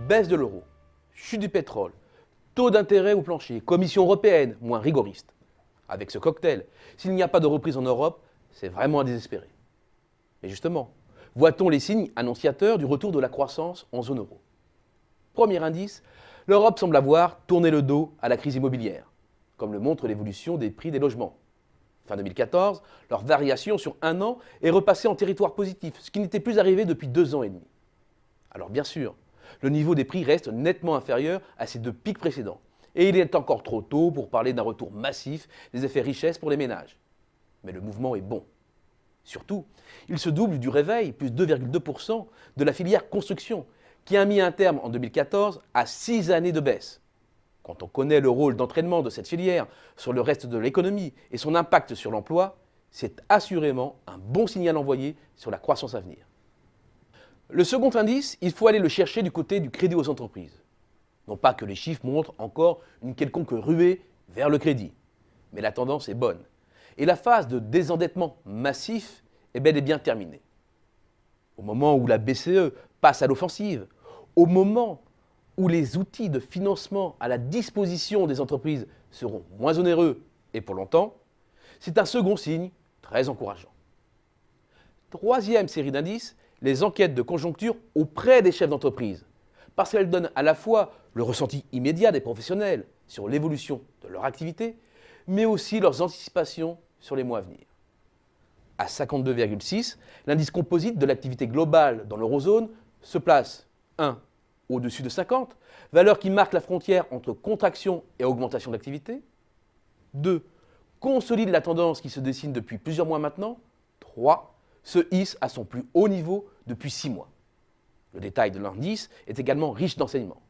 baisse de l'euro, chute du pétrole, taux d'intérêt au plancher, Commission européenne moins rigoriste. Avec ce cocktail, s'il n'y a pas de reprise en Europe, c'est vraiment à désespérer. Mais justement, voit-on les signes annonciateurs du retour de la croissance en zone euro? Premier indice, l'Europe semble avoir tourné le dos à la crise immobilière, comme le montre l'évolution des prix des logements. Fin 2014, leur variation sur un an est repassée en territoire positif, ce qui n'était plus arrivé depuis 2 ans et demi. Alors bien sûr, le niveau des prix reste nettement inférieur à ces 2 pics précédents. Et il est encore trop tôt pour parler d'un retour massif des effets richesse pour les ménages. Mais le mouvement est bon. Surtout, il se double du réveil, plus 2,2%, de la filière construction, qui a mis un terme en 2014 à 6 années de baisse. Quand on connaît le rôle d'entraînement de cette filière sur le reste de l'économie et son impact sur l'emploi, c'est assurément un bon signal envoyé sur la croissance à venir. Le second indice, il faut aller le chercher du côté du crédit aux entreprises. Non pas que les chiffres montrent encore une quelconque ruée vers le crédit, mais la tendance est bonne. Et la phase de désendettement massif est bel et bien terminée. Au moment où la BCE passe à l'offensive, au moment où les outils de financement à la disposition des entreprises seront moins onéreux et pour longtemps, c'est un second signe très encourageant. Troisième série d'indices, les enquêtes de conjoncture auprès des chefs d'entreprise, parce qu'elles donnent à la fois le ressenti immédiat des professionnels sur l'évolution de leur activité, mais aussi leurs anticipations sur les mois à venir. À 52,6, l'indice composite de l'activité globale dans l'eurozone se place 1. Au-dessus de 50, valeur qui marque la frontière entre contraction et augmentation d'activité. 2. Consolide la tendance qui se dessine depuis plusieurs mois maintenant. 3. Se hisse à son plus haut niveau depuis 6 mois. Le détail de l'indice est également riche d'enseignements.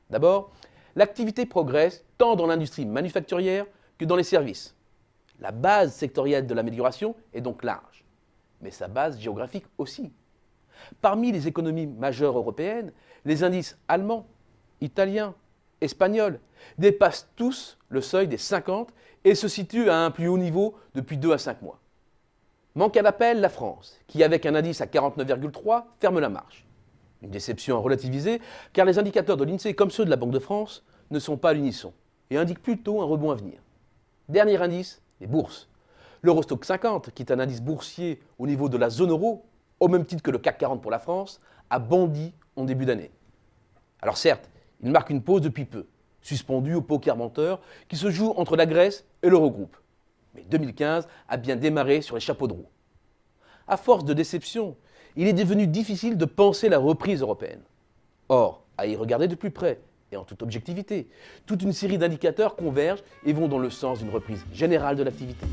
D'abord, l'activité progresse tant dans l'industrie manufacturière que dans les services. La base sectorielle de l'amélioration est donc large, mais sa base géographique aussi. Parmi les économies majeures européennes, les indices allemands, italiens, espagnols dépassent tous le seuil des 50 et se situent à un plus haut niveau depuis 2 à 5 mois. Manque à l'appel la France, qui avec un indice à 49,3 ferme la marche. Une déception à relativiser, car les indicateurs de l'INSEE comme ceux de la Banque de France ne sont pas à l'unisson et indiquent plutôt un rebond à venir. Dernier indice, les bourses. L'Eurostoxx 50, qui est un indice boursier au niveau de la zone euro, au même titre que le CAC 40 pour la France, a bondi en début d'année. Alors certes, il marque une pause depuis peu, suspendu au poker menteur qui se joue entre la Grèce et l'Eurogroupe. Mais 2015 a bien démarré sur les chapeaux de roue. À force de déception, il est devenu difficile de penser la reprise européenne. Or, à y regarder de plus près, et en toute objectivité, toute une série d'indicateurs convergent et vont dans le sens d'une reprise générale de l'activité.